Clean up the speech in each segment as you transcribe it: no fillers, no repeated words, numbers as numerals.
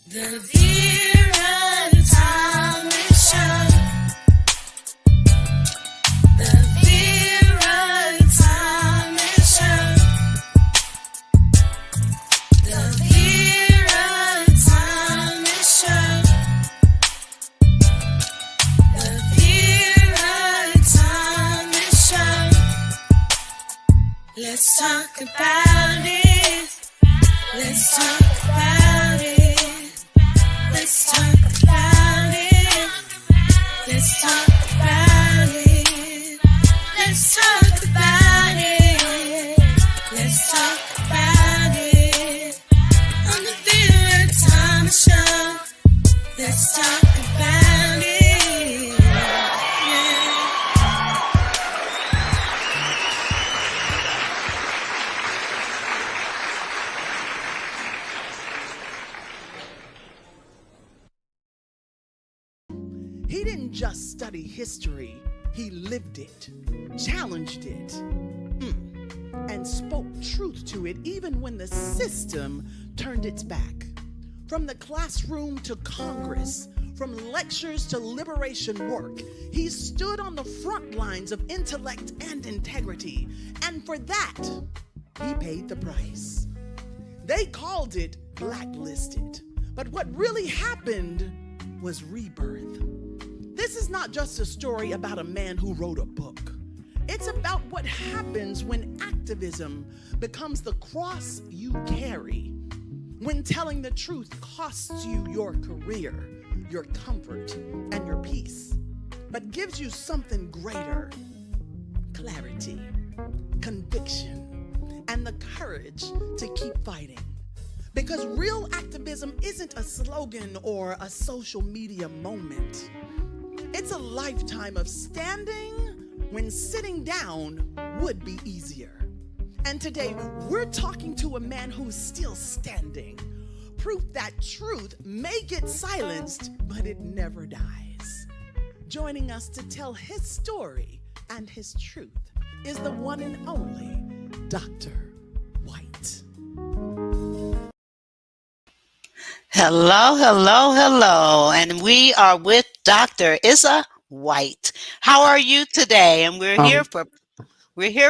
The Vera Time Show. The Vera Time Show. The Vera Time Show. The Vera Time Show. Let's talk about it. Let's talk about it. Let's talk about it. Let's talk about it. Let's talk about it. Let's talk about it. On the Vera Time Show. Let's talk about it. Yeah. He didn't just study history, he lived it, challenged it, and spoke truth to it even when the system turned its back. From the classroom to Congress, from lectures to liberation work, he stood on the front lines of intellect and integrity, and for that, he paid the price. They called it blacklisted, but what really happened was rebirth. This is not just a story about a man who wrote a book. It's about what happens when activism becomes the cross you carry, when telling the truth costs you your career, your comfort, and your peace, but gives you something greater: clarity, conviction, and the courage to keep fighting. Because real activism isn't a slogan or a social media moment. It's a lifetime of standing when sitting down would be easier. And today, we're talking to a man who's still standing. Proof that truth may get silenced, but it never dies. Joining us to tell his story and his truth is the one and only Dr. White. Hello, hello, hello. And we are with Dr. Issa White. How are you today? And we're here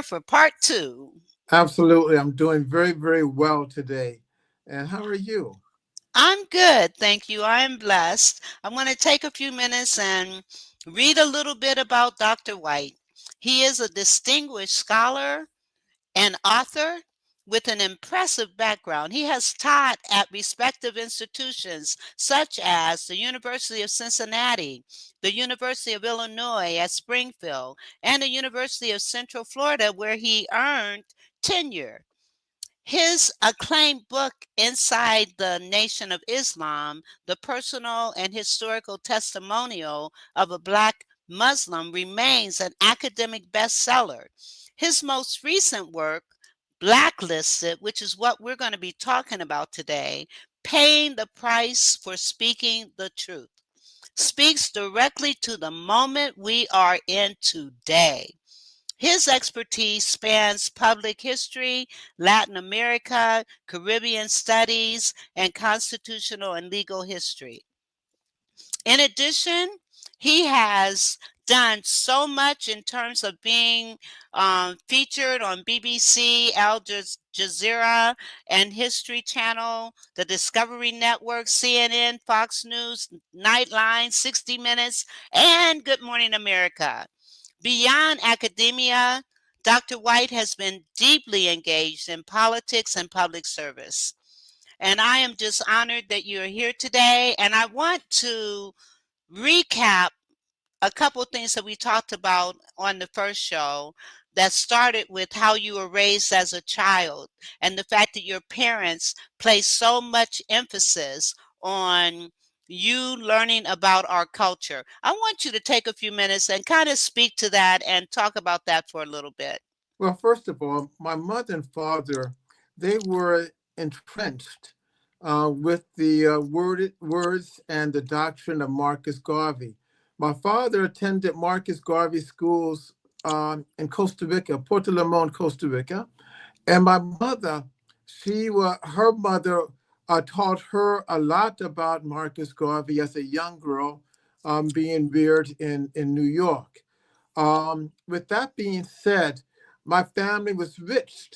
for part 2. Absolutely. I'm doing very, very well today. And how are you? I'm good, thank you. I am blessed. I'm going to take a few minutes and read a little bit about Dr. White. He is a distinguished scholar and author with an impressive background. He has taught at respective institutions such as the University of Cincinnati, the University of Illinois at Springfield, and the University of Central Florida, where he earned tenure. His acclaimed book, Inside the Nation of Islam, the personal and historical testimonial of a Black Muslim, remains an academic bestseller. His most recent work, Blacklisted, which is what we're going to be talking about today, Paying the Price for Speaking the Truth, speaks directly to the moment we are in today. His expertise spans public history, Latin America, Caribbean studies, and constitutional and legal history. In addition, he has done so much in terms of being featured on BBC, Al Jazeera, and History Channel, the Discovery Network, CNN, Fox News, Nightline, 60 Minutes, and Good Morning America. Beyond academia, Dr. White has been deeply engaged in politics and public service. And I am just honored that you're here today. And I want to recap a couple of things that we talked about on the first show that started with how you were raised as a child and the fact that your parents placed so much emphasis on you learning about our culture. I want you to take a few minutes and kind of speak to that and talk about that for a little bit. Well, first of all, my mother and father, they were entrenched with the words and the doctrine of Marcus Garvey. My father attended Marcus Garvey schools in Costa Rica, Puerto Limon, Costa Rica. And my mother, her mother taught her a lot about Marcus Garvey as a young girl, being reared in New York. With that being said, my family was rich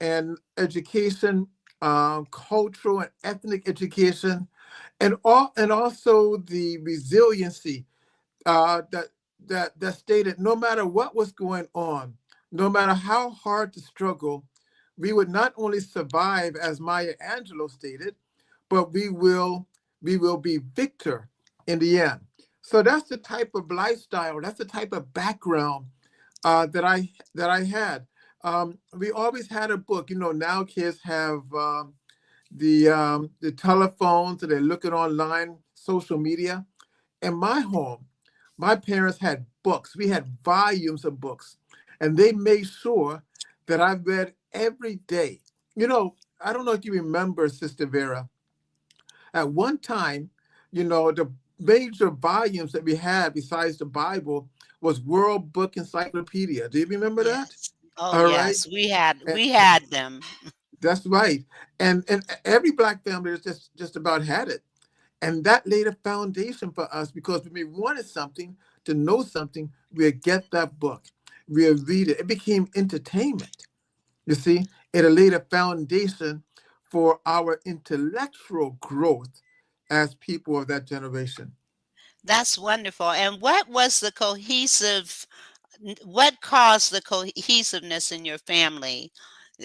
in education, cultural and ethnic education, and also the resiliency that stated no matter what was going on, no matter how hard the struggle, we would not only survive, as Maya Angelou stated, but we will be victor in the end. So that's the type of lifestyle, that's the type of background that I had. We always had a book. Now kids have the telephones, and they're looking online, social media. In my home, my parents had books. We had volumes of books, and they made sure that I read every day. I don't know if you remember, Sister Vera, at one time, the major volumes that we had besides the Bible was World Book Encyclopedia. Do you remember that? Yes. Oh, All right. yes. We had And we had them. that's right. And every black family is just about had it. And that laid a foundation for us, because when we wanted something, to know something, we'd get that book. We'd read it. It became entertainment. You see, it laid a foundation for our intellectual growth as people of that generation. That's wonderful. And what caused the cohesiveness in your family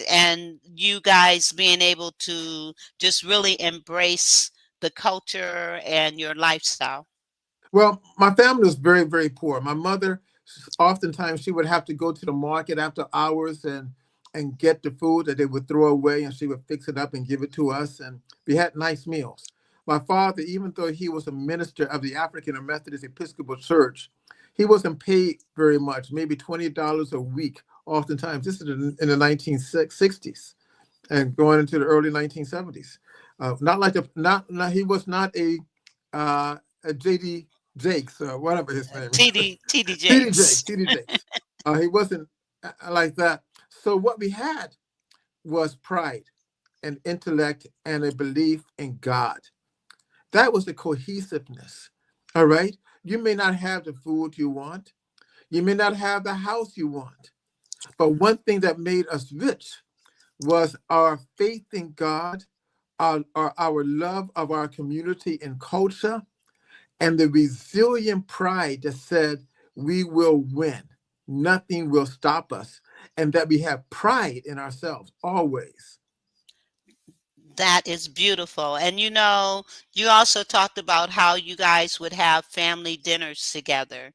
and you guys being able to just really embrace the culture and your lifestyle? Well, my family was very, very poor. My mother, oftentimes, she would have to go to the market after hours and get the food that they would throw away, and she would fix it up and give it to us. And we had nice meals. My father, even though he was a minister of the African Methodist Episcopal Church, he wasn't paid very much, maybe $20 a week. Oftentimes, this is in the 1960s and going into the early 1970s. Not like he was not a JD Jakes, or whatever his name is. TD TD Jakes, Jakes. TD Jakes. He wasn't like that. So what we had was pride and intellect and a belief in God. That was the cohesiveness. All right. You may not have the food you want. You may not have the house you want. But one thing that made us rich was our faith in God, our love of our community and culture, and the resilient pride that said we will win. Nothing will stop us. And that we have pride in ourselves always. That is beautiful. And you also talked about how you guys would have family dinners together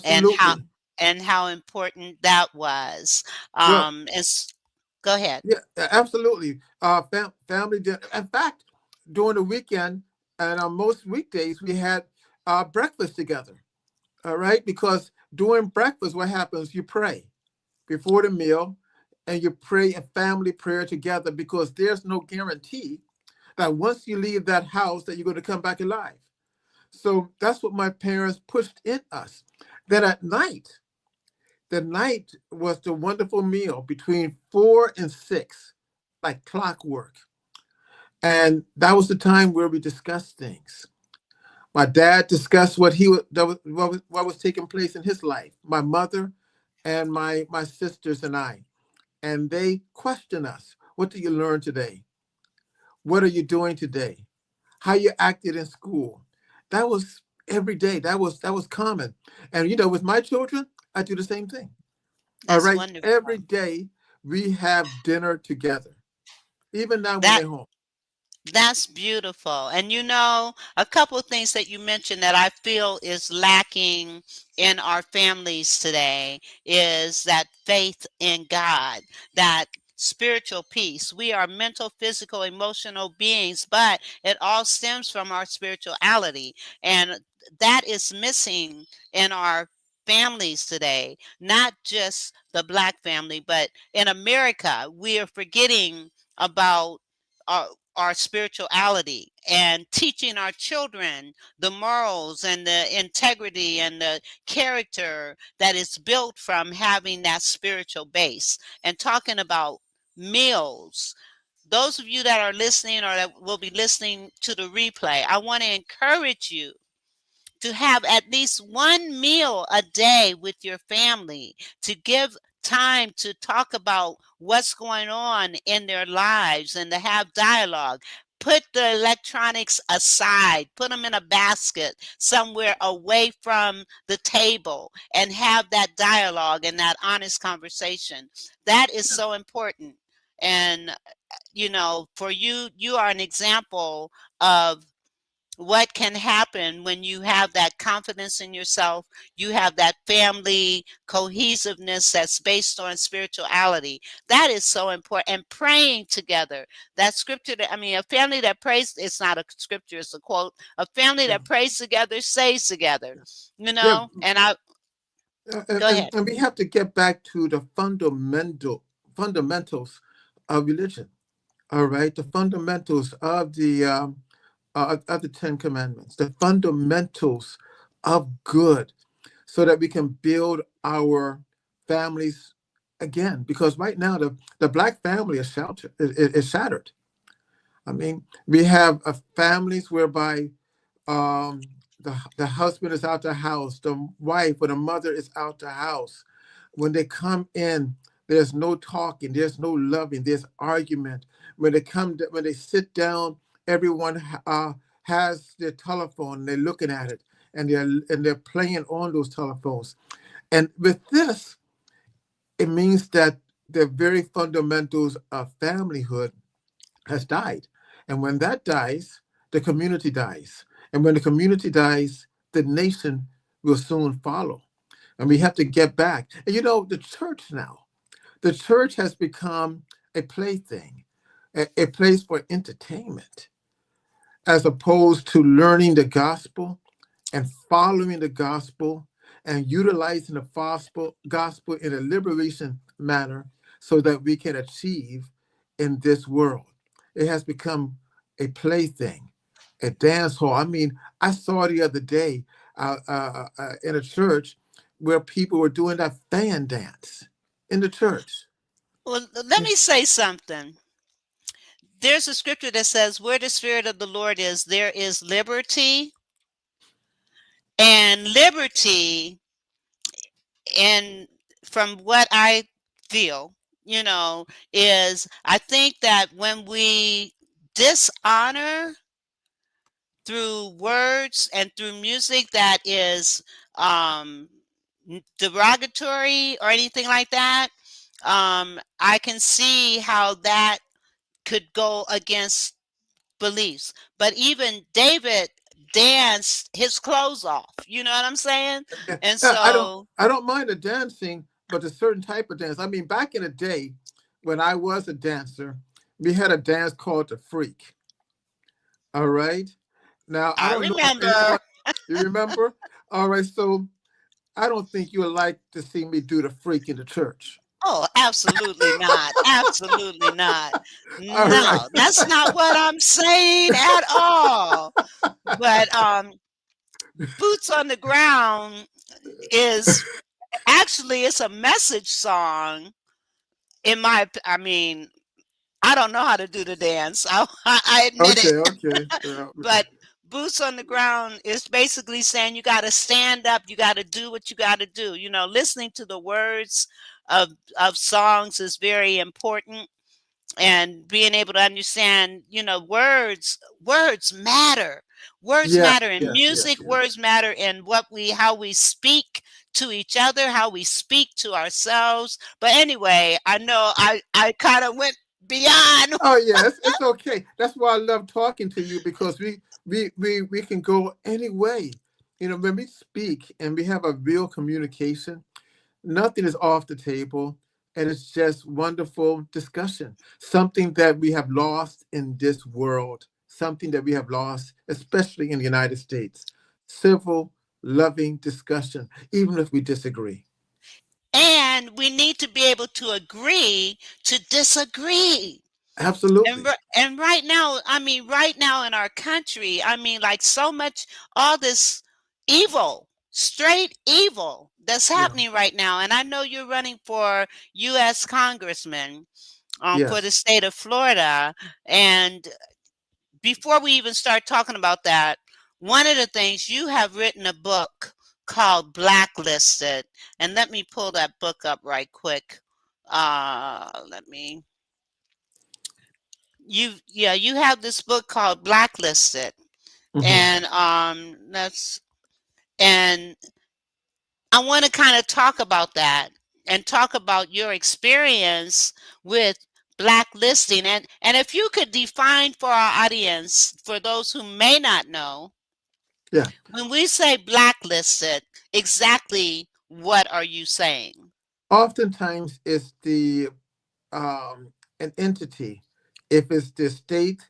and how Absolutely. important that was. Well, It's Go ahead. yeah, absolutely. Family dinner. In fact, during the weekend and on most weekdays, we had breakfast together. All right. Because during breakfast, what happens? You pray before the meal, and you pray a family prayer together, because there's no guarantee that once you leave that house that you're going to come back alive. So that's what my parents pushed in us. Then at night, the night was the wonderful meal between 4 and 6, like clockwork. And that was the time where we discussed things. My dad discussed what was taking place in his life. My mother and my sisters and I, and they questioned us. What did you learn today? What are you doing today? How you acted in school? That was every day. That was common. And with my children, I do the same thing. All That's right. Every wonderful. day we have dinner together, even now when That they're home. That's beautiful. And a couple of things that you mentioned that I feel is lacking in our families today is that faith in God, that spiritual peace. We are mental, physical, emotional beings, but it all stems from our spirituality. And that is missing in our families today, not just the Black family, but in America, we are forgetting about our spirituality and teaching our children the morals and the integrity and the character that is built from having that spiritual base. And talking about meals, those of you that are listening or that will be listening to the replay, I want to encourage you to have at least one meal a day with your family, to give time to talk about what's going on in their lives and to have dialogue. Put the electronics aside, put them in a basket somewhere away from the table and have that dialogue and that honest conversation. That is so important. And, for you, you are an example of what can happen when you have that confidence in yourself, you have that family cohesiveness that's based on spirituality. That is so important. And praying together, that scripture that, a family that prays, it's not a scripture, it's a quote. A family Yeah, that prays together stays together, yeah. and I And, go and, ahead. and we have to get back to the fundamentals of religion. All right, the fundamentals of the Ten Commandments, the fundamentals of good, so that we can build our families again. Because right now the black family is sheltered, is shattered. I mean, we have families whereby the husband is out the house, the wife or the mother is out the house. When they come in, there's no talking, there's no loving, there's argument. When they sit down, everyone has their telephone, and they're looking at it, and they're playing on those telephones. And with this, it means that the very fundamentals of familyhood has died. And when that dies, the community dies. And when the community dies, the nation will soon follow. And we have to get back. And the church has become a plaything, a place for entertainment, as opposed to learning the gospel and following the gospel and utilizing the gospel in a liberation manner so that we can achieve in this world. It has become a plaything, a dance hall. I mean, I saw the other day in a church where people were doing that fan dance in the church. Well, let me say something. There's a scripture that says, where the Spirit of the Lord is, there is liberty. And liberty, and from what I feel, is I think that when we dishonor through words and through music that is um, derogatory or anything like that, I can see how that could go against beliefs. But even David danced his clothes off. You know what I'm saying? Yeah, And I don't so, I don't mind the dancing, but a certain type of dance. I mean, back in the day when I was a dancer, we had a dance called the freak. All right. Now I I don't know if remember. anyone, you remember? All right, so I don't think you would like to see me do the freak in the church. Oh, absolutely not. Absolutely not. All right. No, that's not what I'm saying at all. But boots on the ground is actually, it's a message song. I mean, I don't know how to do the dance. I admit it. Okay, okay. Yeah. But boots on the ground is basically saying you got to stand up, you got to do what you got to do. Listening to the words of songs is very important, and being able to understand, words matter. Words Yes, matter in yes, yes, music, yes. words matter in how we speak to each other, how we speak to ourselves. But anyway, I know I kind of went beyond. Oh yes, it's okay. That's why I love talking to you, because we can go any way. When we speak and we have a real communication, nothing is off the table, and it's just wonderful discussion. Something that we have lost in this world, something that we have lost, especially in the United States. Civil, loving discussion, even if we disagree. And we need to be able to agree to disagree. And Absolutely. and right now, right now in our country, like so much, all this evil, straight evil that's Yeah. happening right now. And I know you're running for U.S. congressman, for Yes. the state of Florida. And before we even start talking about that, one of the things, you have written a book called Blacklisted. And let me pull that book up right quick. Let me you have this book called Blacklisted. Hmm. And that's and I want to kind of talk about that and talk about your experience with blacklisting. And if you could define for our audience, for those who may not know, Yeah. when we say blacklisted, exactly what are you saying? Oftentimes, it's the an entity. If it's the state,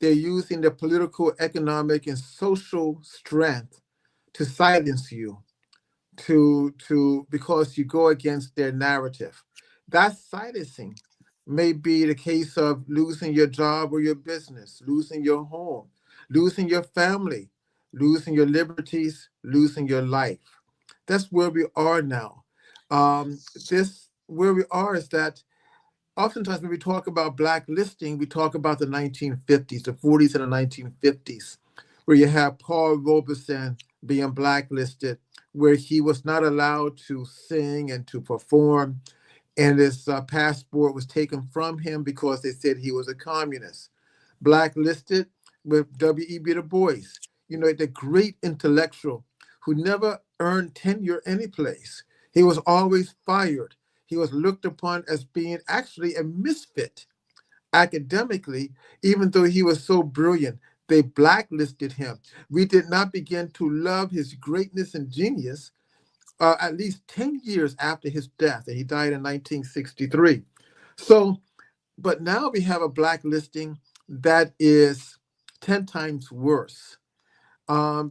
they're using their political, economic, and social strength to silence you, to because you go against their narrative. That silencing may be the case of losing your job or your business, losing your home, losing your family, losing your liberties, losing your life. That's where we are now. This where we are is that oftentimes when we talk about blacklisting, we talk about the 1950s, the 40s and the 1950s, where you have Paul Robeson being blacklisted, where he was not allowed to sing and to perform, and his passport was taken from him because they said he was a communist. Blacklisted with W.E.B. Du Bois, the great intellectual who never earned tenure anyplace. He was always fired. He was looked upon as being actually a misfit academically, even though he was so brilliant. They blacklisted him. We did not begin to love his greatness and genius at least 10 years after his death, and he died in 1963. So, but now we have a blacklisting that is 10 times worse,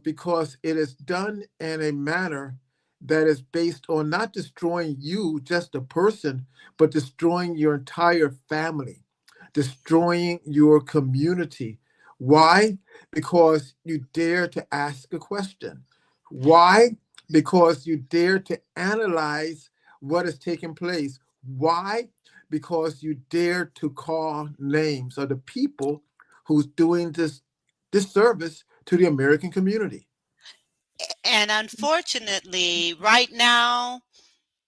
because it is done in a manner that is based on not destroying you, just a person, but destroying your entire family, destroying your community. Why? Because you dare to ask a question. Why? Because you dare to analyze what is taking place. Why? Because you dare to call names of the people who's doing this service to the American community. And unfortunately, right now,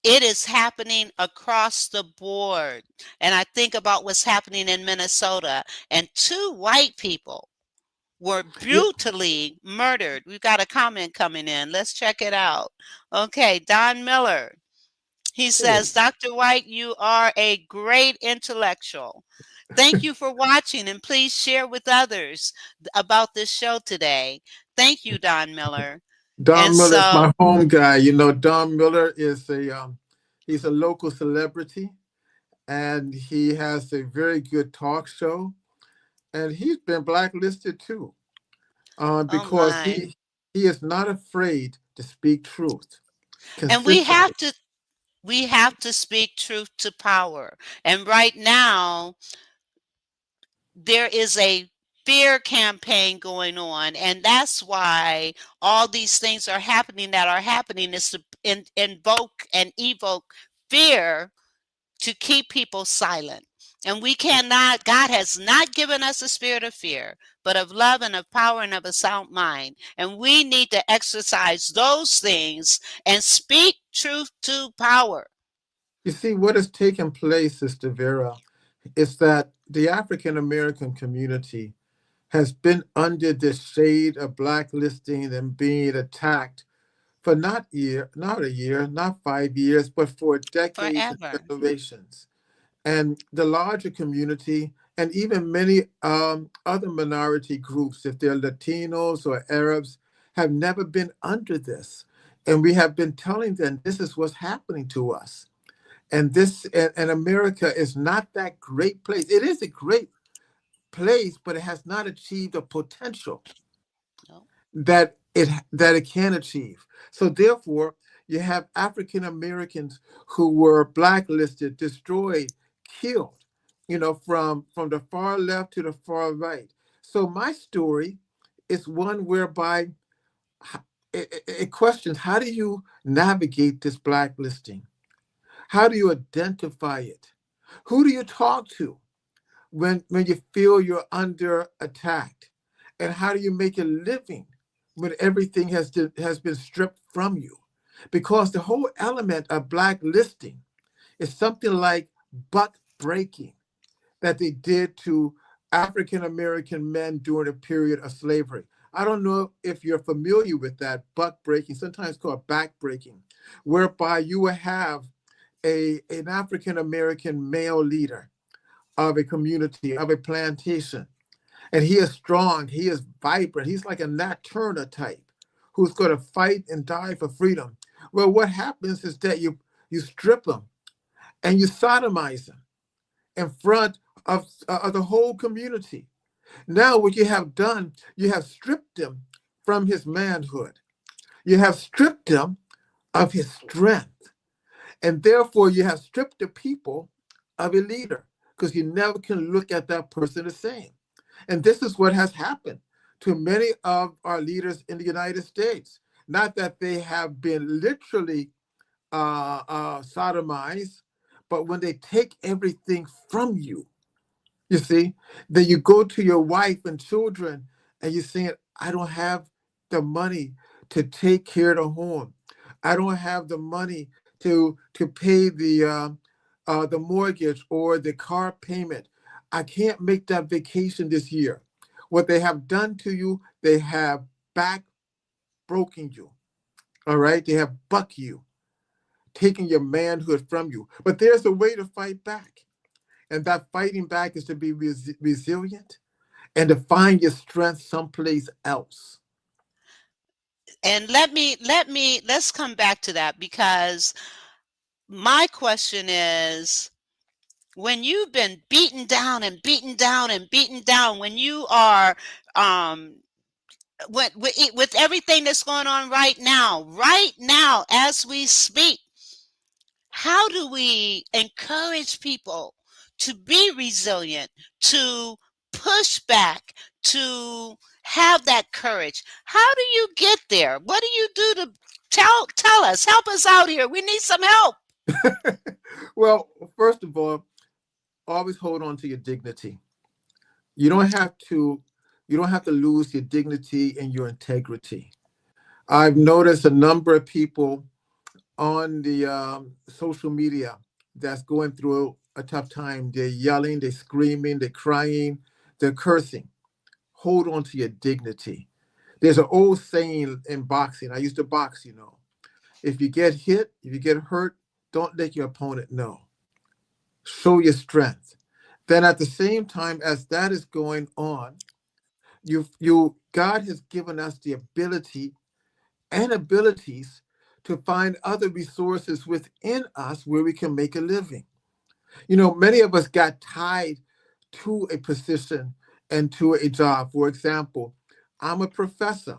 it is happening across the board. And I think about what's happening in Minnesota, and two white people were Yeah, brutally murdered. We've got a comment coming in. Let's check it out. Okay, Don Miller. He hey, says, Dr. White, you are a great intellectual. Thank you for watching, and please share with others about this show today. Thank you, Don Miller. And Don Miller is so, my home guy. Don Miller is he's a local celebrity, and he has a very good talk show, and he's been blacklisted too, oh because my. he is not afraid to speak truth And consistently. we have to speak truth to power. And right now, there is a fear campaign going on, and that's why all these things are happening that are happening, is to invoke and evoke fear to keep people silent. And we cannot, God has not given us a spirit of fear, but of love and of power and of a sound mind. And we need to exercise those things and speak truth to power. You see, what has taken place, Sister Vera, is that the African American community has been under the shade of blacklisting and being attacked for not a year, not 5 years, but for decades and Forever. generations. And the larger community, and even many other minority groups, if they're Latinos or Arabs, have never been under this. And we have been telling them this is what's happening to us. And America is not that great place. It is a great place, but it has not achieved the potential No. that it can achieve. So therefore, you have African Americans who were blacklisted, destroyed, killed, from the far left to the far right. So my story is one whereby it questions, how do you navigate this blacklisting? How do you identify it? Who do you talk to when you feel you're under attack? And how do you make a living when everything has been stripped from you? Because the whole element of blacklisting is something like buck breaking that they did to African American men during the period of slavery. I don't know if you're familiar with that buck breaking, sometimes called back breaking, whereby you will have an African American male leader of a community, of a plantation, and he is strong, he is vibrant, he's like a Nat Turner type who's going to fight and die for freedom. Well, what happens is that you strip him and you sodomize him in front of the whole community. Now, what you have done, you have stripped him from his manhood. You have stripped him of his strength. And therefore, you have stripped the people of a leader because you never can look at that person the same. And this is what has happened to many of our leaders in the United States. Not that they have been literally sodomized, but when they take everything from you, you see, then you go to your wife and children and you're saying, I don't have the money to take care of the home. I don't have the money to pay the mortgage or the car payment. I can't make that vacation this year. What they have done to you, they have back broken you. All right, they have bucked you, taking your manhood from you. But there's a way to fight back. And that fighting back is to be resilient and to find your strength someplace else. And let's come back to that, because my question is, when you've been beaten down and beaten down and beaten down, when you are with everything that's going on right now as we speak, how do we encourage people to be resilient, to push back, to have that courage? How do you get there? What do you do to tell us? Help us out here. We need some help. Well, first of all, always hold on to your dignity. You don't have to lose your dignity and your integrity. I've noticed a number of people on the social media that's going through a tough time. They're yelling, they're screaming, they're crying, they're cursing. Hold on to your dignity. There's an old saying in boxing. I used to box, If you get hit, if you get hurt, don't let your opponent know. Show your strength. Then at the same time as that is going on, God has given us the ability and abilities to find other resources within us where we can make a living. Many of us got tied to a position and to a job. For example, I'm a professor.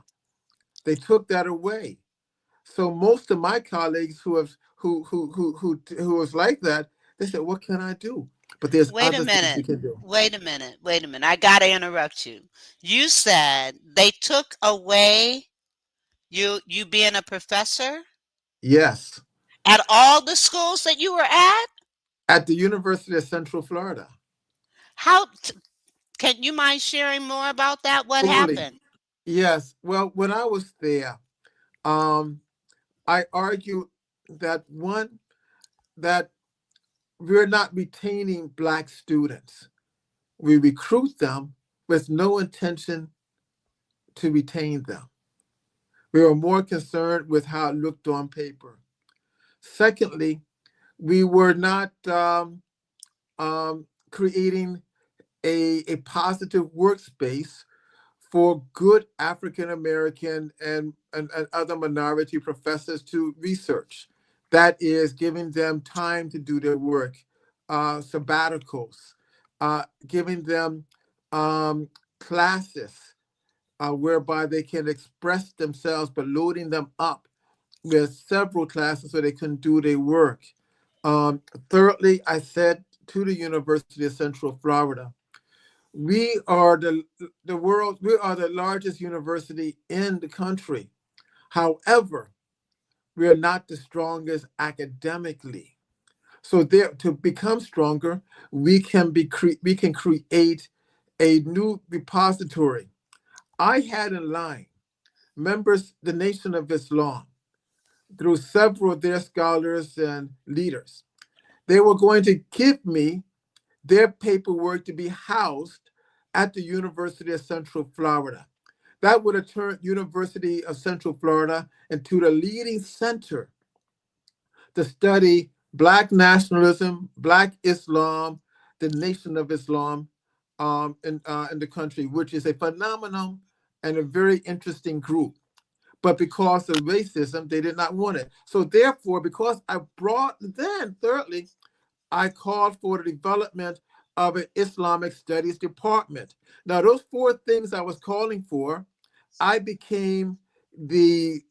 They took that away. So most of my colleagues who was like that, they said, "What can I do?" But there's other things you can do. Wait a minute. I got to interrupt you. You said they took away you being a professor Yes. at all the schools that you were at? At the University of Central Florida. How can you mind sharing more about that? What Totally. happened? Yes. Well, when I was there, I argued that we're not retaining Black students. We recruit them with no intention to retain them. We were more concerned with how it looked on paper. Secondly, we were not creating a positive workspace for good African American and other minority professors to research. That is giving them time to do their work, sabbaticals, giving them classes whereby they can express themselves, but loading them up with several classes so they can do their work. Thirdly, I said to the University of Central Florida, we are the largest university in the country. However, we are not the strongest academically. So there, to become stronger, we can create a new repository. I had in line members, the Nation of Islam, through several of their scholars and leaders. They were going to give me their paperwork to be housed at the University of Central Florida. That would have turned University of Central Florida into the leading center to study Black nationalism, Black Islam, the Nation of Islam in the country, which is a phenomenon and a very interesting group. But because of racism, they did not want it. So therefore, because I brought, then thirdly, I called for the development of an Islamic studies department. Now, those four things I was calling for, I became the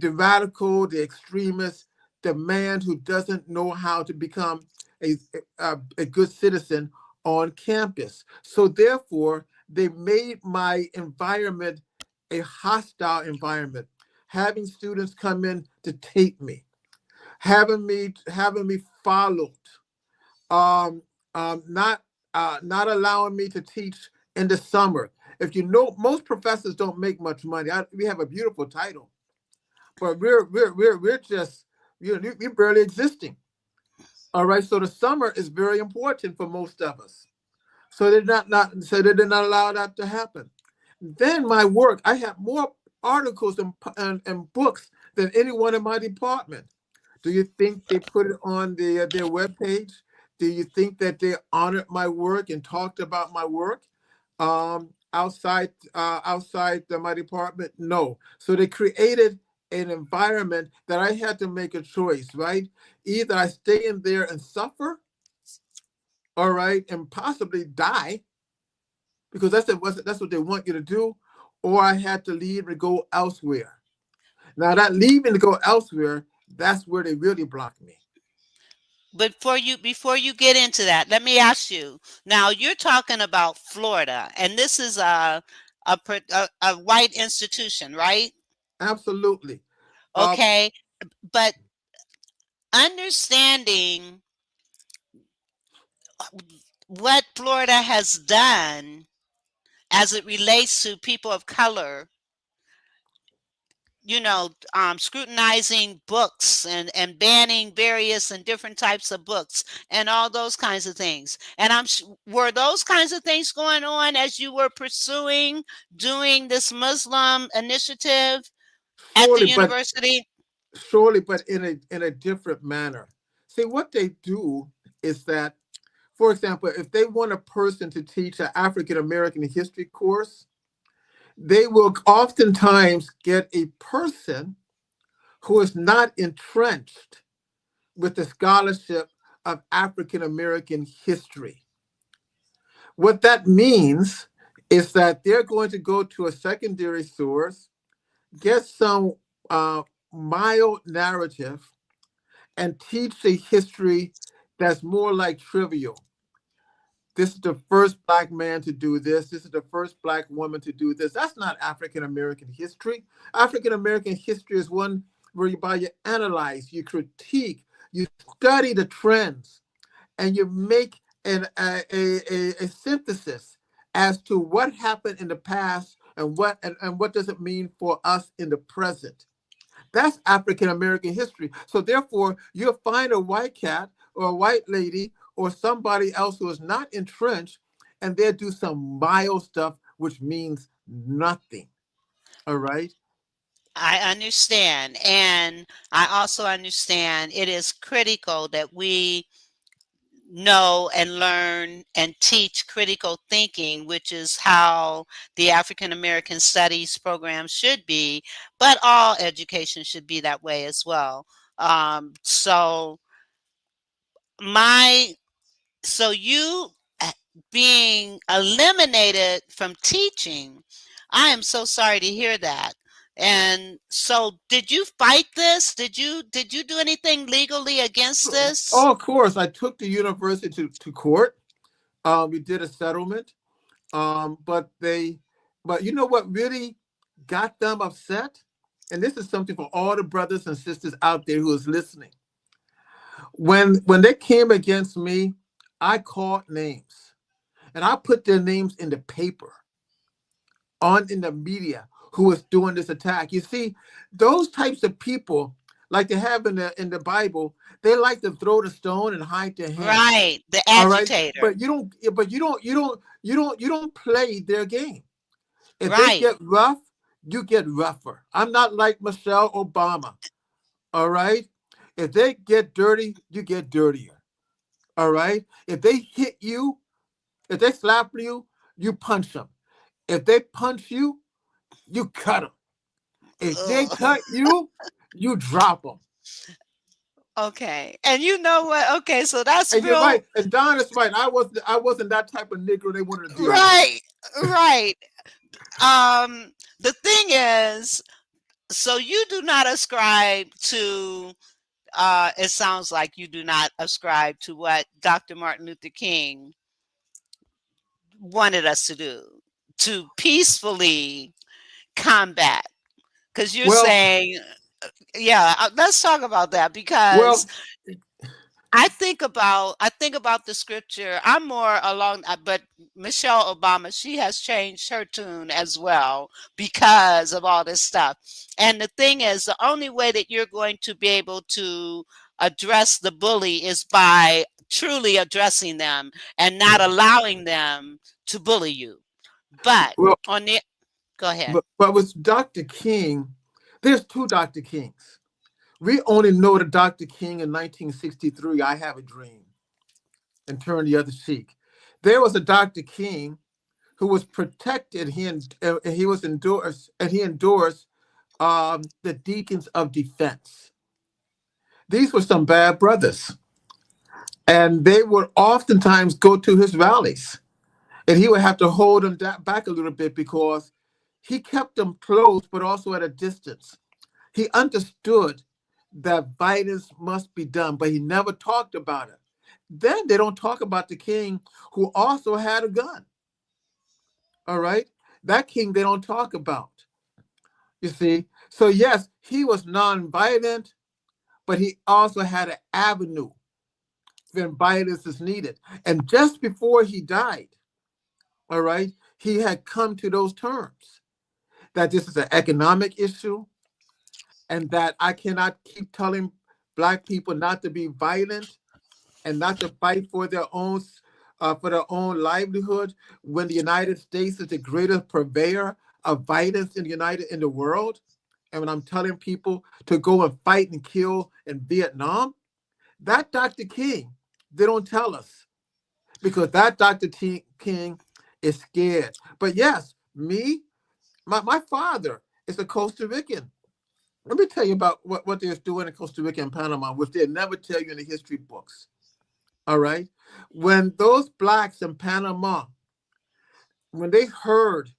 radical, the extremist, the man who doesn't know how to become a good citizen on campus. So therefore, they made my environment a hostile environment, having students come in to tape me, having me followed, not allowing me to teach in the summer. If you know, most professors don't make much money. We have a beautiful title, but we're just, we're barely existing. All right, so the summer is very important for most of us. So they did not allow that to happen. Then my work, I have more articles and books than anyone in my department. Do you think they put it on their webpage? Do you think that they honored my work and talked about my work outside my department? No. So they created an environment that I had to make a choice, right? Either I stay in there and suffer, all right, and possibly die, because that's what they want you to do, or I had to leave and go elsewhere. Now that leaving to go elsewhere, that's where they really blocked me. But before you get into that, let me ask you. Now you're talking about Florida, and this is a white institution, right? Absolutely. Okay, but understanding what Florida has done as it relates to people of color, scrutinizing books and banning various and different types of books and all those kinds of things. And were those kinds of things going on as you were doing this Muslim initiative at the surely, but university? surely, but in a different manner. See, what they do is that, for example, if they want a person to teach an African American history course, they will oftentimes get a person who is not entrenched with the scholarship of African American history. What that means is that they're going to go to a secondary source, get some mild narrative, and teach a history that's more like trivial. This is the first Black man to do this. This is the first Black woman to do this. That's not African American history. African American history is one whereby you analyze, you critique, you study the trends, and you make a synthesis as to what happened in the past and what does it mean for us in the present. That's African American history. So therefore, you'll find a white cat or a white lady or somebody else who is not entrenched, and they'll do some mild stuff, which means nothing. All right? I understand. And I also understand it is critical that we know and learn and teach critical thinking, which is how the African American Studies program should be, but all education should be that way as well. So my so you being eliminated from teaching, I am so sorry to hear that. And so did you fight this? Did you do anything legally against this? Oh, of course. I took the university to court. We did a settlement. But you know what really got them upset? And this is something for all the brothers and sisters out there who is listening. When they came against me, I called names and I put their names in the paper, on in the media who was doing this attack. You see, those types of people, like they have in the Bible, they like to throw the stone and hide their hand. Right. The All right, agitator. but you don't play their game. If they Right. get rough, you get rougher. I'm not like Michelle Obama. All right, if they get dirty, you get dirtier. All right, if they hit you, if they slap you, you punch them. If they punch you, you cut them. If they Ugh. cut you, you drop them. Okay. And you know what? Okay, so that's And you're real. right. And Don is right. I wasn't that type of Negro they wanted to deal with. Right. Right. The thing is, so you do not ascribe to it sounds like you do not ascribe to what Dr. Martin Luther King wanted us to do, to peacefully combat. Because you're Well, saying, yeah, let's talk about that, because well, I think about the scripture. I'm more along, but Michelle Obama, she has changed her tune as well because of all this stuff. And the thing is, the only way that you're going to be able to address the bully is by truly addressing them and not allowing them to bully you. But well, on the, go ahead. but with Dr. King, there's two Dr. Kings. We only know the Dr. King in 1963, I Have a Dream, and Turn the Other Cheek. There was a Dr. King who was protected. He was endorsed, and he endorsed the Deacons of Defense. These were some bad brothers, and they would oftentimes go to his rallies, and he would have to hold them back a little bit because he kept them close, but also at a distance. He understood that violence must be done, but he never talked about it. Then they don't talk about the king who also had a gun. All right? That king they don't talk about. You see? So yes, he was nonviolent, but he also had an avenue when violence is needed. And just before he died, all right, he had come to those terms that this is an economic issue and that I cannot keep telling Black people not to be violent and not to fight for their own livelihood when the United States is the greatest purveyor of violence in the world. And when I'm telling people to go and fight and kill in Vietnam, that Dr. King, they don't tell us because that Dr. King is scared. But yes, my father is a Costa Rican. Let me tell you about what they're doing in Costa Rica and Panama, which they'll never tell you in the history books. All right? When those Blacks in Panama, when they heard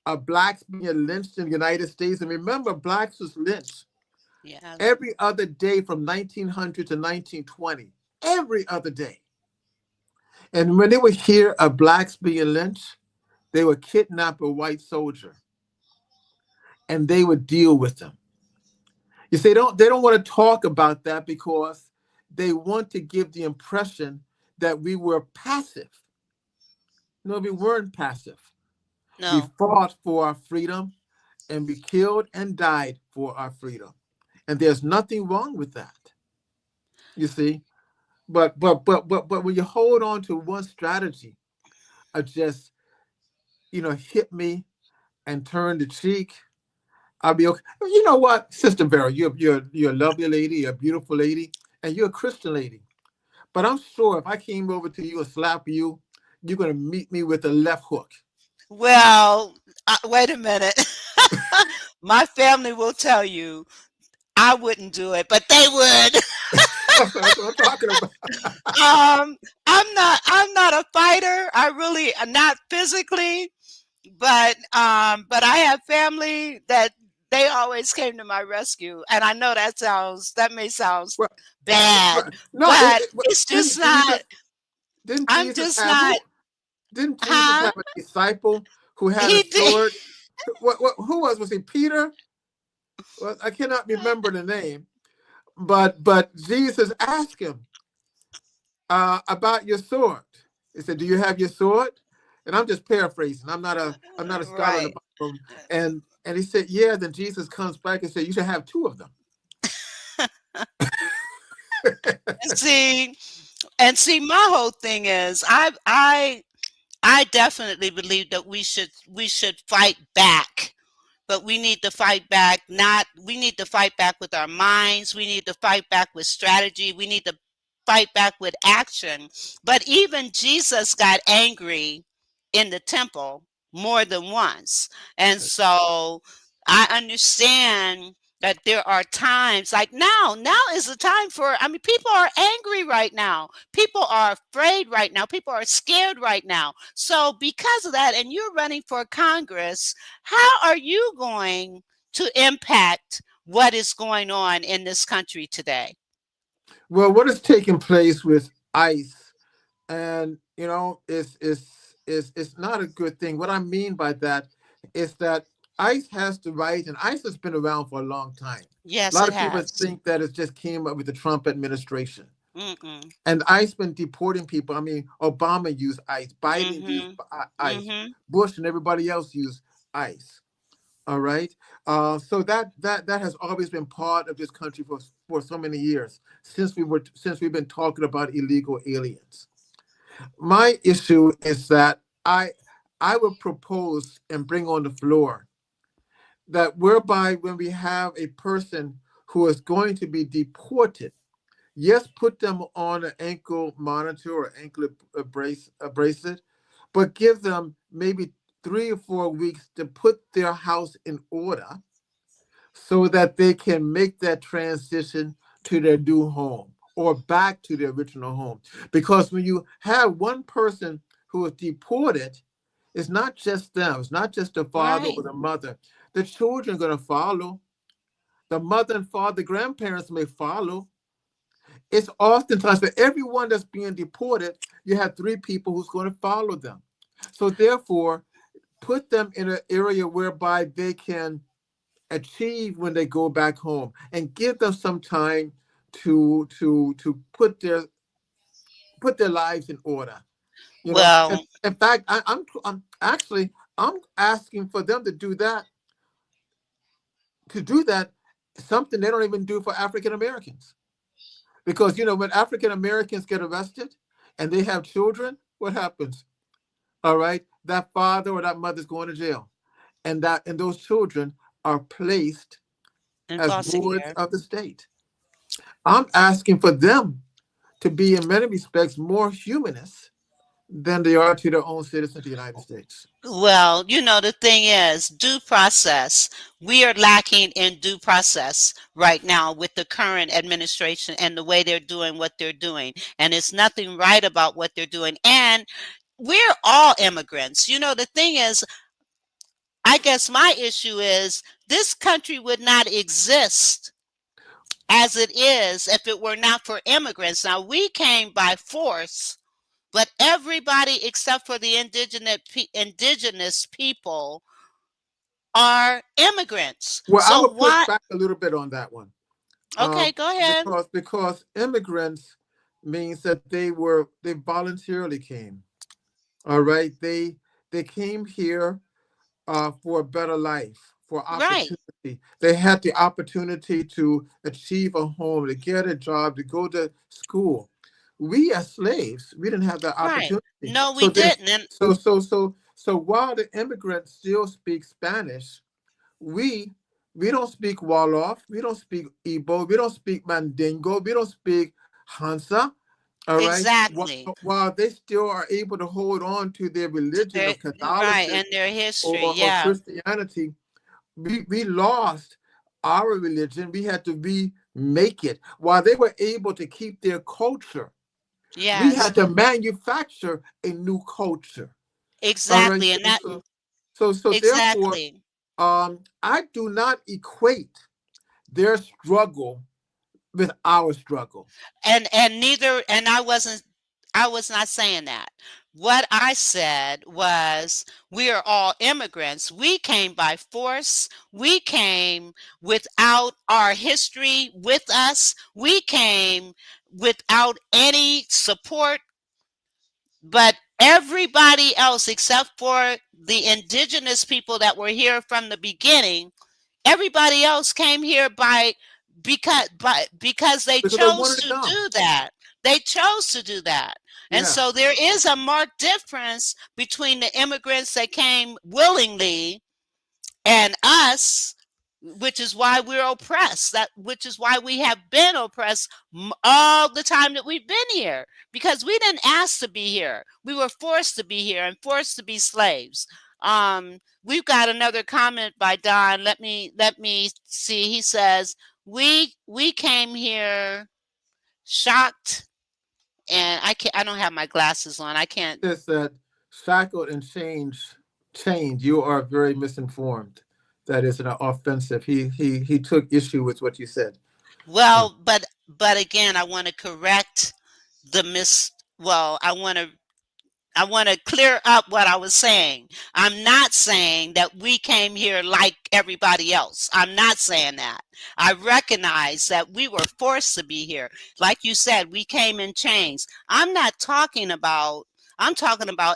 of Blacks being lynched in the United States, and remember, Blacks was lynched every other day from 1900 to 1920, every other day. And when they would hear of Blacks being lynched, they would kidnap a white soldier and they would deal with them. You see, they don't want to talk about that because they want to give the impression that we were passive. No, we weren't passive. No. We fought for our freedom and we killed and died for our freedom. And there's nothing wrong with that. You see? But when you hold on to one strategy of just, hit me and turn the cheek, I'll be okay. You know what, Sister Vera, you're a lovely lady, you're a beautiful lady, and you're a Christian lady. But I'm sure if I came over to you and slap you, you're going to meet me with a left hook. Well, wait a minute. My family will tell you I wouldn't do it, but they would. That's what I'm talking about. I'm not a fighter. I really not physically, but I have family that they always came to my rescue, and I know that may sound bad, no, but it's just not. I'm just not. Didn't Jesus have a disciple who had a sword? Who was he? Peter? Well, I cannot remember the name. but Jesus asked him about your sword. He said, "Do you have your sword?" And I'm just paraphrasing. I'm not a scholar in the Right. Bible. And he said, "Yeah." Then Jesus comes back and said, "You should have two of them." And see, my whole thing is, I definitely believe that we should fight back. But we need to fight back, not we need to fight back with our minds, we need to fight back with strategy, we need to fight back with action. But even Jesus got angry in the temple more than once. And so I understand that there are times like now is the time for, I mean, people are angry right now. People are afraid right now. People are scared right now. So because of that, and you're running for Congress, how are you going to impact what is going on in this country today? Well, what is taking place with ICE, and it's not a good thing. What I mean by that is that ICE has the right, and ICE has been around for a long time. A Yes, lot it of people has. think that it just came up with the Trump administration. Mm-mm. And ICE been deporting people. I mean, Obama used ICE, Biden used Mm-hmm. ICE, Mm-hmm. Bush and everybody else used ICE. All right. So that has always been part of this country for so many years since we've been talking about illegal aliens. My issue is that I would propose and bring on the floor that whereby when we have a person who is going to be deported, yes, put them on an ankle monitor or ankle bracelet, but give them maybe 3 or 4 weeks to put their house in order so that they can make that transition to their new home or back to their original home. Because when you have one person who is deported, it's not just them, it's not just the father or Right. the mother. The children are going to follow. The mother and father, grandparents may follow. It's oftentimes for everyone that's being deported, you have three people who's going to follow them. So therefore, put them in an area whereby they can achieve when they go back home, and give them some time to put their lives in order. In, Well, in fact, I'm asking for them to do that something they don't even do for African Americans. Because when African Americans get arrested and they have children, what happens? All right, that father or that mother's going to jail, and those children are placed in as foster wards care. of the state. I'm asking for them to be, in many respects, more humanist than they are to their own citizens of the United States. Well, the thing is, due process. We are lacking in due process right now with the current administration and the way they're doing what they're doing. And it's nothing right about what they're doing. And we're all immigrants. The thing is, I guess my issue is this country would not exist as it is if it were not for immigrants. Now, we came by force, but everybody except for the indigenous people are immigrants. Well, I So would push why? back a little bit on that one, Okay, go ahead. because immigrants means that they voluntarily came. All right, they came here for a better life, for Right, opportunity. They had the opportunity to achieve a home, to get a job, to go to school. We as slaves, we didn't have that right. opportunity. No, we So they, didn't. And so while the immigrants still speak Spanish, we we don't speak Wolof, we don't speak Igbo, we don't speak Mandingo, we don't speak Hansa. All right. While, exactly. while they still are able to hold on to their religion They're, of right, Catholicism and their history. or Yeah, Christianity, we lost our religion. We had to remake it. While they were able to keep their culture, we yes, had to manufacture a new culture. All right. exactly. And So that, so so therefore, exactly. I do not equate their struggle with our struggle. And neither, and I was not saying that. What I said was, we are all immigrants. We came by force. We came without our history with us. We came without any support, but everybody else, except for the indigenous people that were here from the beginning, everybody else came here because they Because they chose wanted to to come. do that. They chose to do that. And Yeah. so there is a marked difference between the immigrants that came willingly and us, which is why we're oppressed, that which is why we have been oppressed all the time that we've been here, because we didn't ask to be here. We were forced to be here and forced to be slaves. We've got another comment by Don. Let me see. He says, we came here shocked, and I don't have my glasses on. I can't. Says that shackled and chained. You are very misinformed. That is an offensive. He took issue with what you said. Uh, Well, but again, I want to correct the mis well, I want to clear up what I was saying. I'm not saying that we came here like everybody else. I'm not saying that. I recognize that we were forced to be here. Like you said, we came in chains. I'm talking about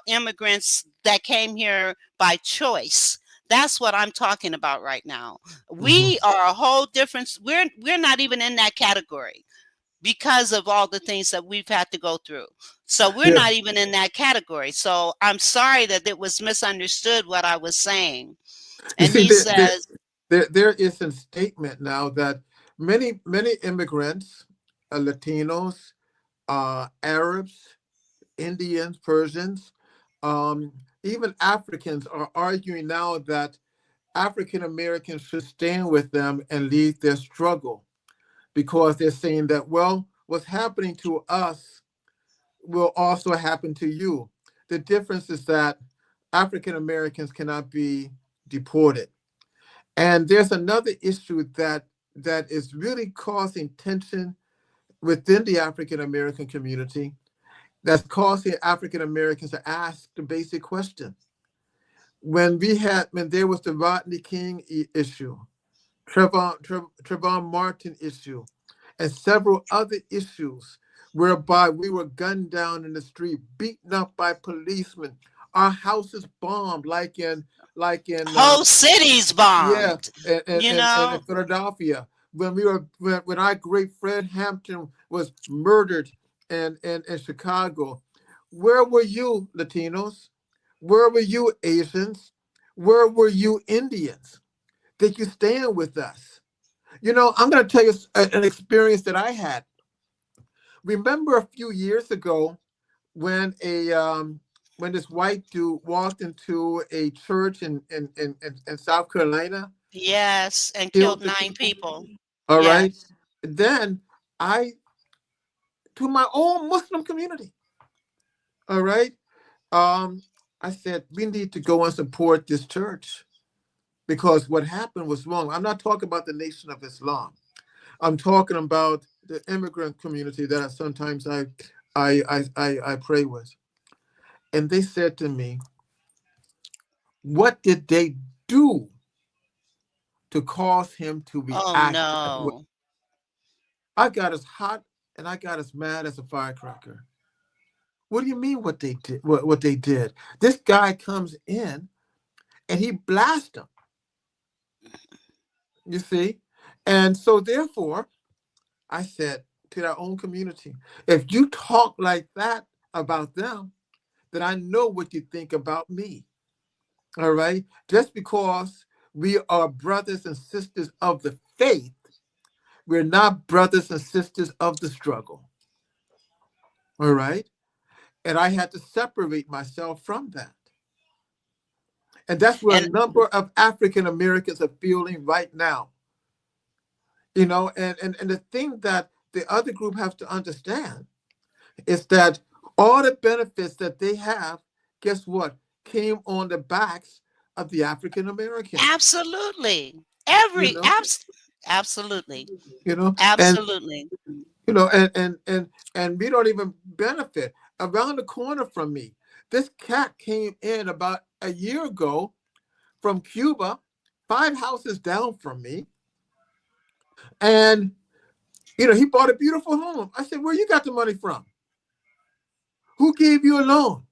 immigrants that came here by choice. That's what I'm talking about right now. mhm. We are a whole different, we're not even in that category because of all the things that we've had to go through. So we're Yeah. not even in that category. So I'm sorry that it was misunderstood what I was saying. You And see, he says, there is a statement now that many immigrants, Latinos, Arabs, Indians, Persians, even Africans are arguing now that African Americans should stand with them and lead their struggle because they're saying that, well, what's happening to us will also happen to you. The difference is that African Americans cannot be deported. And there's another issue that is really causing tension within the African American community that's causing African Americans to ask the basic question. When there was the Rodney King issue, Trayvon Martin issue, and several other issues whereby we were gunned down in the street, beaten up by policemen, our houses bombed, like in whole cities yeah, bombed, and you and in know? Philadelphia, when our great Fred Hampton was murdered in Chicago. Where were you, Latinos? Where were you, Asians? Where were you, Indians? Did you stand with us? I'm going to tell you an experience that I had. Remember a few years ago when a when this white dude walked into a church in South Carolina, Yes, and killed killed the 9 people. all right. Yes. Then I, to my own Muslim community, all right, um, I said we need to go and support this church because what happened was wrong. I'm not talking about the Nation of Islam. I'm talking about the immigrant community that sometimes I pray with. And they said to me, what did they do to cause him to Oh react that way? no. I got as hot and I got as mad as a firecracker. What do you mean what they did? What they did? This guy comes in and he blasts them, you see? And so therefore, I said to their own community, if you talk like that about them, then I know what you think about me. All right. Just because we are brothers and sisters of the faith, we're not brothers and sisters of the struggle. All right. And I had to separate myself from that. And that's where a And number of African Americans are feeling right now. And the thing that the other group has to understand is that all the benefits that they have, guess what, came on the backs of the African Americans. absolutely. You Every know, abs- Absolutely. you know, and Absolutely. you know, and we don't even benefit. Around the corner from me, This cat came in about a year ago from Cuba, 5 houses down from me. And, he bought a beautiful home. I said, where you got the money from? Who gave you a loan?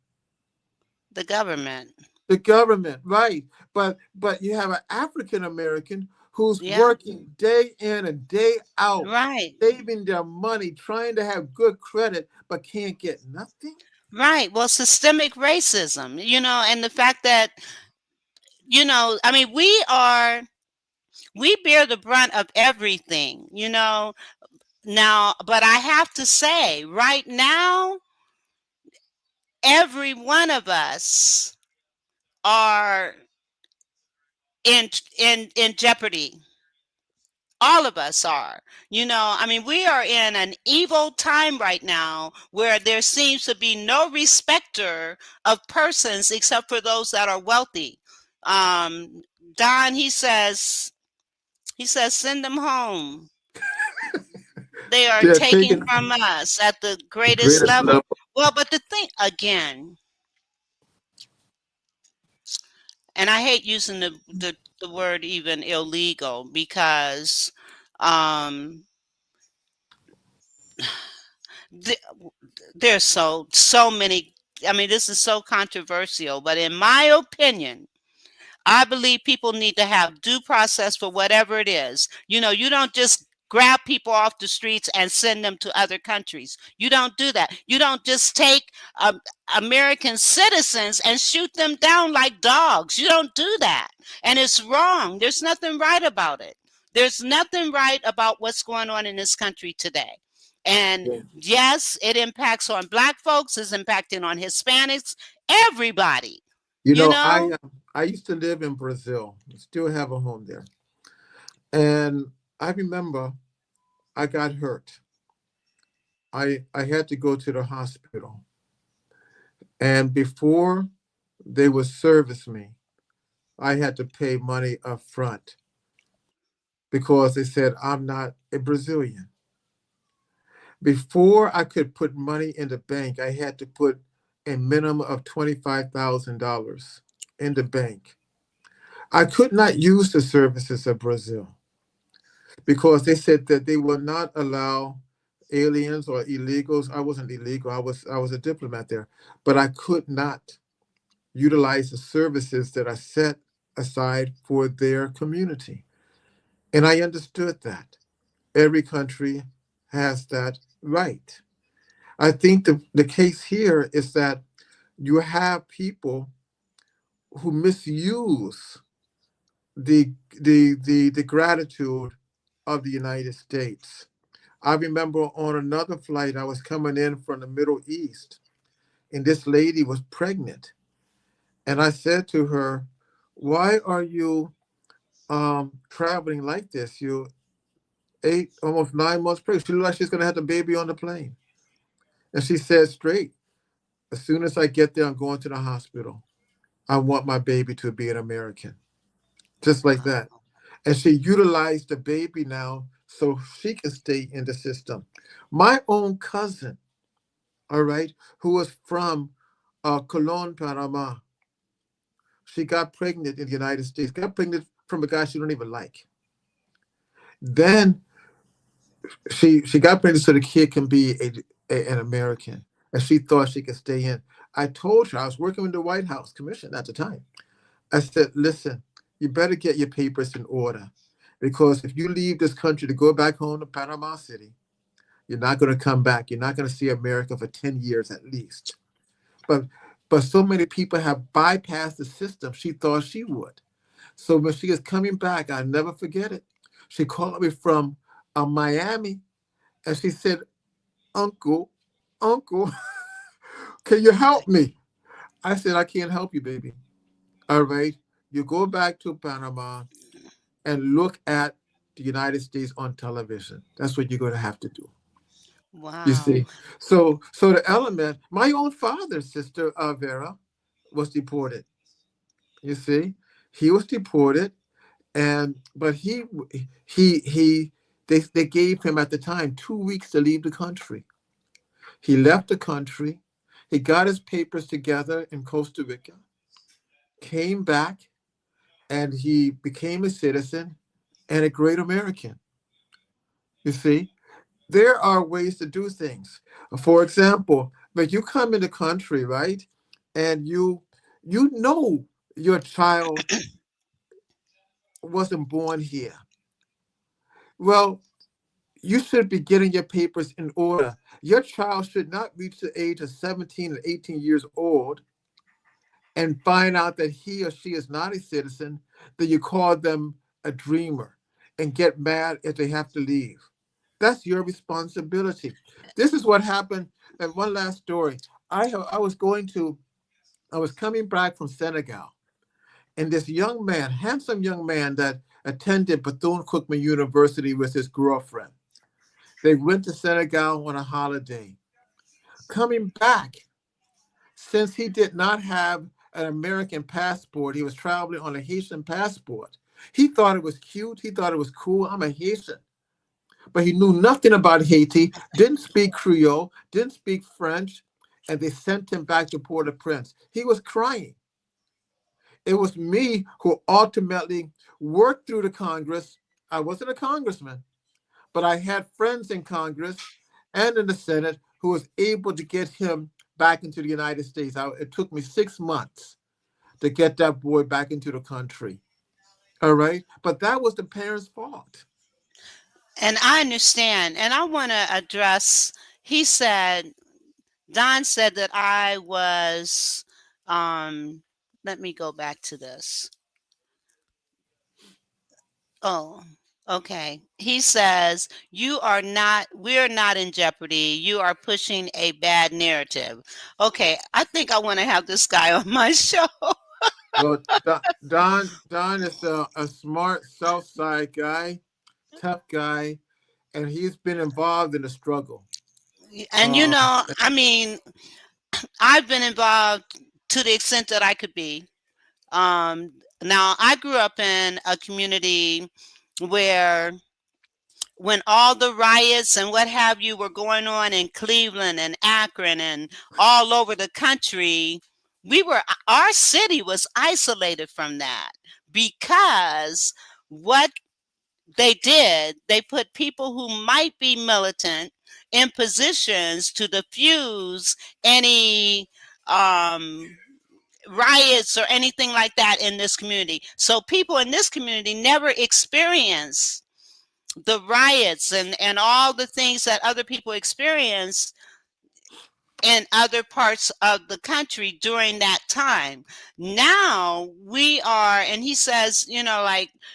The government. The government, right. But you have an African American who's Yeah. working day in and day out, Right. saving their money, trying to have good credit, but can't get nothing. Right. Well, systemic racism, and the fact that, I mean, we bear the brunt of everything, now, but I have to say, right now, every one of us are in jeopardy. All of us are. I mean, we are in an evil time right now where there seems to be no respecter of persons except for those that are wealthy. Don, he says, send them home. They are They're taking taking from us at the the greatest greatest level. level. Well, but the thing again, and I hate using the word even illegal because um th- there's so many. I mean, this is so controversial, but in my opinion, I believe people need to have due process for whatever it is. You don't just grab people off the streets and send them to other countries. You don't do that. You don't just take American citizens and shoot them down like dogs. You don't do that. And it's wrong. There's nothing right about it. There's nothing right about what's going on in this country today. And Yeah. yes, it impacts on Black folks, it's impacting on Hispanics, everybody, You you know, know? I used to live in Brazil, still have a home there. And I remember I got hurt. I had to go to the hospital. And before they would service me, I had to pay money up front because they said I'm not a Brazilian. Before I could put money in the bank, I had to put a minimum of $25,000 in the bank. I could not use the services of Brazil because they said that they will not allow aliens or illegals. I wasn't illegal. I was a diplomat there, but I could not utilize the services that are set aside for their community. And I understood that. Every country has that right. I think the case here is that you have people who misuse the gratitude of the United States. I remember on another flight, I was coming in from the Middle East, and this lady was pregnant. And I said to her, why are you traveling like this? You 8, almost 9 months pregnant. She looked like she's going to have the baby on the plane. And she said straight, as soon as I get there, I'm going to the hospital. I want my baby to be an American, just like Wow. that. And she utilized the baby now so she can stay in the system. My own cousin, all right, who was from Colon, Panama, she got pregnant in the United States, got pregnant from a guy she don't even like. Then she got pregnant so the kid can be an American, and she thought she could stay in. I told her, I was working with the White House Commission at the time. I said, listen, you better get your papers in order because if you leave this country to go back home to Panama City, you're not going to come back. You're not going to see America for 10 years at least. But so many people have bypassed the system. She thought she would. So when she is coming back, I'll never forget it. She called me from Miami and she said, Uncle, Uncle, can you help me? I said, I can't help you, baby. All right. You go back to Panama and look at the United States on television. That's what you're going to have to do. You Wow. see, so the element. My own father's sister, Vera, was deported. You see, he was deported, and but he they gave him at the time 2 weeks to leave the country. He left the country. He got his papers together in Costa Rica, came back, and he became a citizen and a great American. You see, there are ways to do things. For example, when you come in the country, right, and you know your child wasn't born here. Well, you should be getting your papers in order. Your child should not reach the age of 17 and 18 years old and find out that he or she is not a citizen, then you call them a dreamer and get mad if they have to leave. That's your responsibility. This is what happened. And one last story. I was I was coming back from Senegal, and this young man, handsome young man that attended Bethune-Cookman University with his girlfriend. They went to Senegal on a holiday. Coming back, since he did not have an American passport, he was traveling on a Haitian passport. He thought it was cute. He thought it was cool. I'm a Haitian. But he knew nothing about Haiti, didn't speak Creole, didn't speak French, and they sent him back to Port-au-Prince. He was crying. It was me who ultimately worked through the Congress. I wasn't a congressman, but I had friends in Congress and in the Senate who was able to get him back into the United States. It took me 6 months to get that boy back into the country. All right. But that was the parents' fault. And I understand. And I want to address, he said, Don said that I was, let me go back to this. Oh, okay. He says, we're not in jeopardy. You are pushing a bad narrative. Okay. I think I want to have this guy on my show. Well, Don is a smart South Side guy, tough guy, and he's been involved in the struggle. And I mean, I've been involved to the extent that I could be. Now, I grew up in a community where when all the riots and what have you were going on in Cleveland and Akron and all over the country, our city was isolated from that because what they did, they put people who might be militant in positions to diffuse any riots or anything like that in this community. So people in this community never experience the riots and all the things that other people experience in other parts of the country during that time. Now we are, and he says,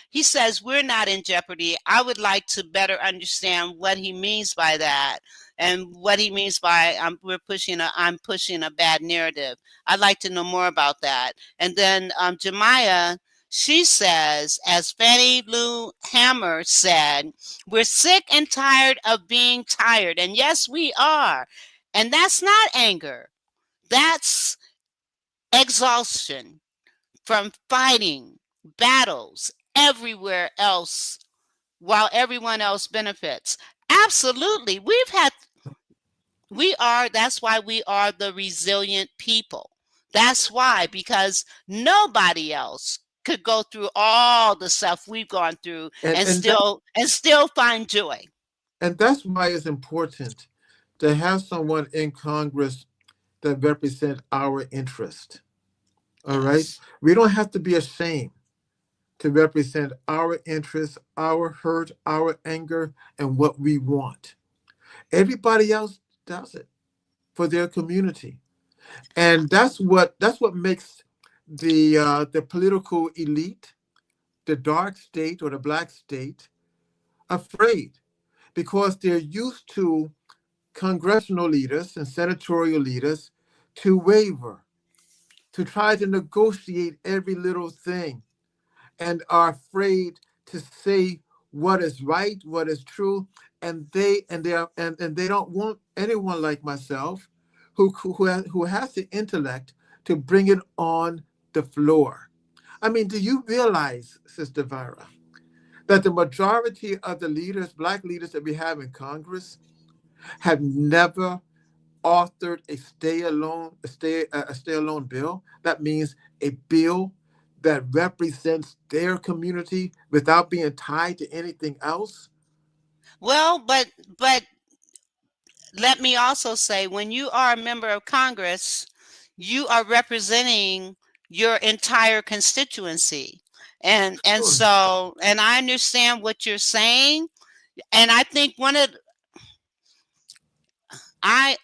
he says we're not in jeopardy. I would like to better understand what he means by that and what he means by I'm pushing a bad narrative. I'd like to know more about that. And then Jemiah, she says, as Fannie Lou Hammer said, we're sick and tired of being tired. And yes, we are. And that's not anger. That's exhaustion from fighting battles everywhere else while everyone else benefits. Absolutely. That's why we are the resilient people. That's why, because nobody else could go through all the stuff we've gone through and still find joy. And that's why it's important to have someone in Congress that represent our interest. All right. We don't have to be ashamed to represent our interests, our hurt, our anger, and what we want. Everybody else does it for their community. And that's what makes the political elite, the dark state or the black state, afraid, because they're used to congressional leaders and senatorial leaders to waver, to try to negotiate every little thing, and are afraid to say what is right, what is true, and they don't want anyone like myself who has the intellect to bring it on the floor. I mean, do you realize, Sister Vera, that the majority of the leaders, black leaders that we have in Congress, have never authored a stay alone bill. That means a bill that represents their community without being tied to anything else. Well, but let me also say, when you are a member of Congress, you are representing your entire constituency. And Sure. so, and I understand what you're saying, and I think I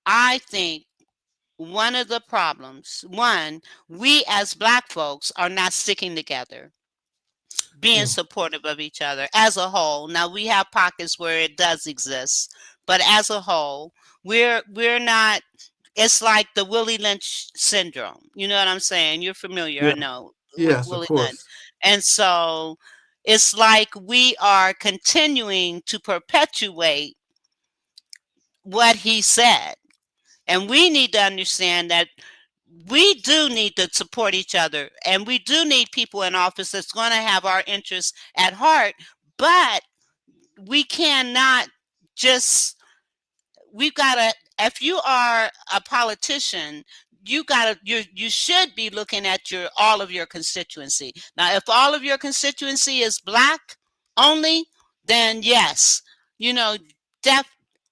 I think one of the problems, one, we as Black folks are not sticking together, being Yeah. supportive of each other as a whole. Now we have pockets where it does exist, but as a whole, we're not. It's like the Willie Lynch syndrome. You know what I'm saying? You're familiar, I Yeah. know, with Yes, of Willie Lynch. course. And so it's like we are continuing to perpetuate what he said. And we need to understand that we do need to support each other, and we do need people in office that's going to have our interests at heart, but we cannot just, we've got to, if you are a politician, you should be looking at your all of your constituency. Now if all of your constituency is Black only, then yes, you know, def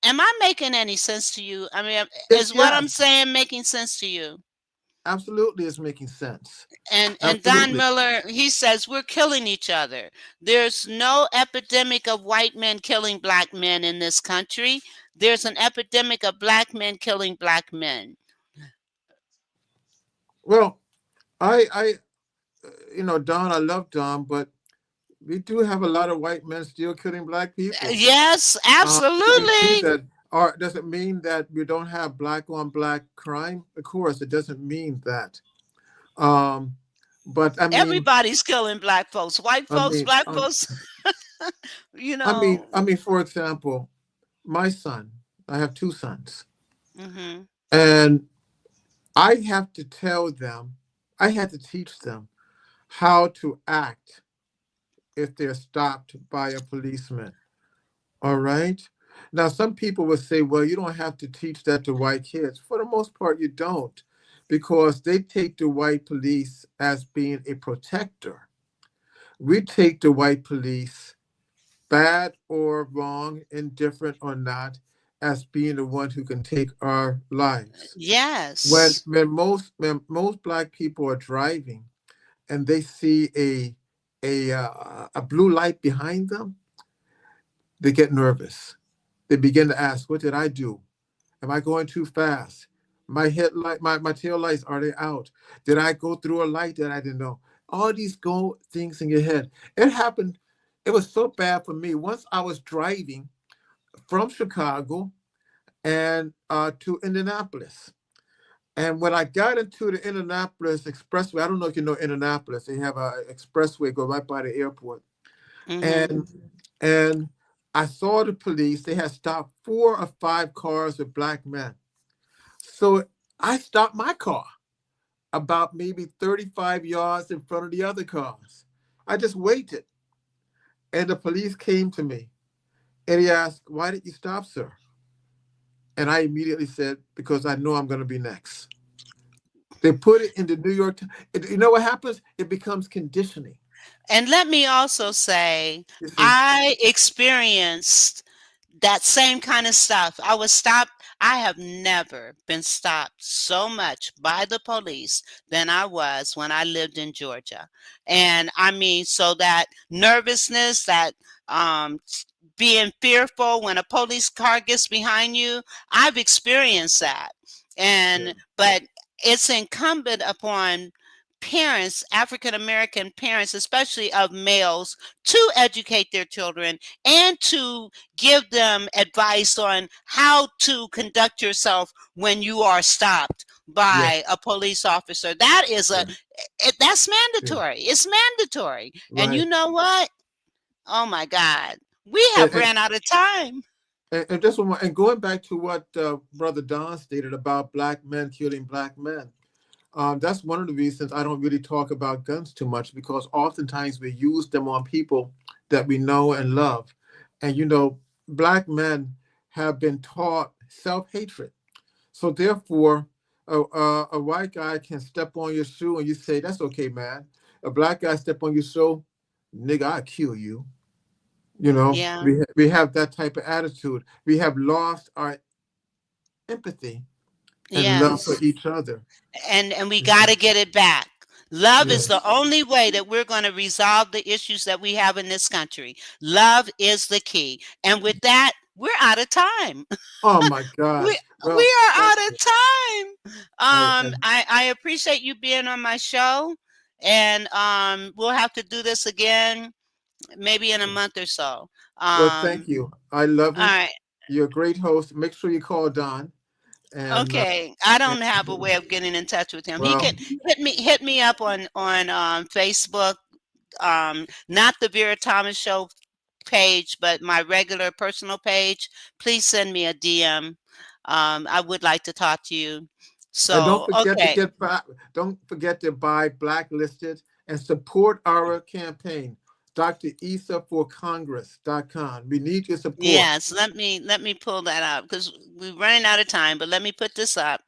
am I making any sense to you? I mean, is what I'm Yes, saying making sense to you? absolutely, it's making sense. And Don Absolutely. Miller, he says we're killing each other. There's no epidemic of white men killing Black men in this country. There's an epidemic of Black men killing Black men. Well, I, Don, I love Don, but we do have a lot of white men still killing Black people. Yes, Doesn't mean absolutely. that, or doesn't mean that we don't have Black on Black crime. Of course, it doesn't mean that. Um, but Everybody's killing Black folks, white I folks, mean, Black um, folks. you I mean, know. I mean, for example, my son. I have two sons, Hmm. and I have to tell them. I had to teach them how to act if they're stopped by a policeman. All right. Now, some people would say, well, you don't have to teach that to white kids. For the most part, you don't, because they take the white police as being a protector. We take the white police, bad or wrong, indifferent or not, as being the one who can take our lives. When Yes. most Black people are driving and they see a blue light behind them, they get nervous. They begin to ask, what did I do? Am I going too fast? My headlight, my tail lights, are they out? Did I go through a light that I didn't know? All these go things in your head. It happened. It was so bad for me. Once I was driving from Chicago and to Indianapolis. And when I got into the Indianapolis Expressway, I don't know if you know Indianapolis. They have a expressway go right by the airport. Hmm. And and I saw the police. They had stopped 4 or 5 cars with Black men. So I stopped my car about maybe 35 yards in front of the other cars. I just waited. And the police came to me and he asked, why did you stop, sir? And I immediately said, because I know I'm going to be next. They put it in the New York Times. You know what happens? It becomes conditioning. And let me also say, You see? I experienced that same kind of stuff. I was stopped. I have never been stopped so much by the police than I was when I lived in Georgia. And I mean, so that nervousness, that um, being fearful when a police car gets behind you, I've experienced that. Yeah. But it's incumbent upon parents, African American parents, especially of males, to educate their children and to give them advice on how to conduct yourself when you are stopped Yeah. by a police officer. That is Yeah. that's Yeah. mandatory. It's mandatory. And you Right. know what? Oh my God. We And, have and, ran out of time. and just one more, and going back to what Brother Don stated about Black men killing Black men. That's one of the reasons I don't really talk about guns too much, because oftentimes we use them on people that we know and love. And, Black men have been taught self-hatred. So therefore, a white guy can step on your shoe and you say, "That's okay, man." A black guy step on your shoe, "Nigga, I'll kill you." You know, Yeah. we have that type of attitude. We have lost our empathy and love for Yes. each other. And we got to get it back. Love is the Yes. only way that we're going to resolve the issues that we have in this country. Love is the key. And with that, we're out of time. Oh my We gosh. we Well, are out of time. and I appreciate you being on my show, and we'll have to do this again maybe in a month or so. well, thank you. I love All it. right. You're a great host. Make sure you call Don. And, Okay, I and don't have a way of getting in touch with him. He well, can hit me up on Facebook, not the Vera Thomas Show page, but my regular personal page. Please send me a DM. I would like to talk to you. and So, okay. don't forget to buy Blacklisted and support our campaign. DrIssa4Congress.com. We need your support. Yes, let me pull that up because we're running out of time, but let me put this up.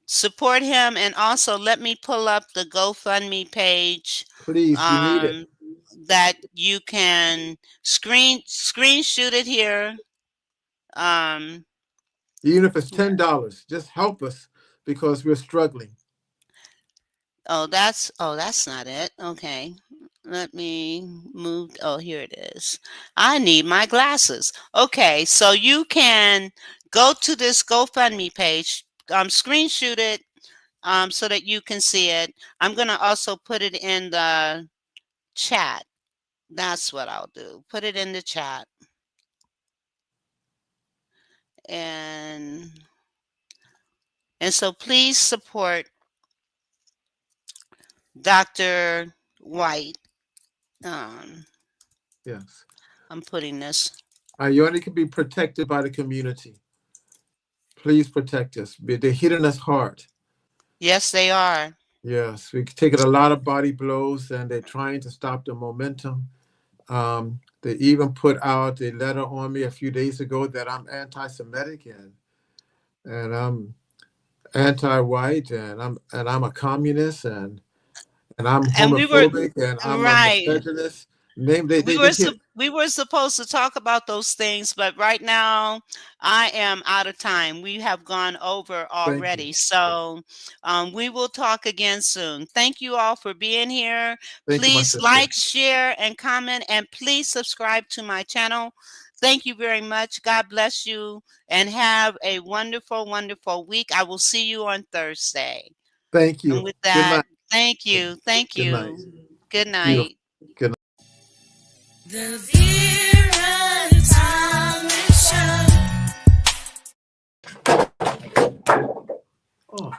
Support him, and also let me pull up the GoFundMe page Please, we need it. um, that you can screenshot it here. Even if it's $10, just help us because we're struggling. That's not it. Okay. Let me move. Oh, here it is. I need my glasses. Okay, so you can go to this GoFundMe page, screenshot it, so that you can see it. I'm gonna also put it in the chat. That's what I'll do. Put it in the chat. And so please support Dr. White. Yes. I'm putting this. You only can be protected by the community. Please protect us. They're hitting us hard. Yes, they are. Yes, we've taken a lot of body blows and they're trying to stop the momentum. They even put out a letter on me a few days ago that I'm anti-Semitic and I'm anti-white and I'm a communist and I'm And we were homophobic and I'm a right. misogynist. They hit. We were supposed to talk about those things, but right now I am out of time. We have gone over Thank you. already. So we will talk again soon. Thank you all for being here. Thank you, my Please sister. like, share, and comment, and please subscribe to my channel. Thank you very much. God bless you and have a wonderful, wonderful week. I will see you on Thursday. Thank you. And with Good that, night. thank you. Thank Good night. you. Good night. Beautiful. Good night. The Vera Thomas Show. Oh.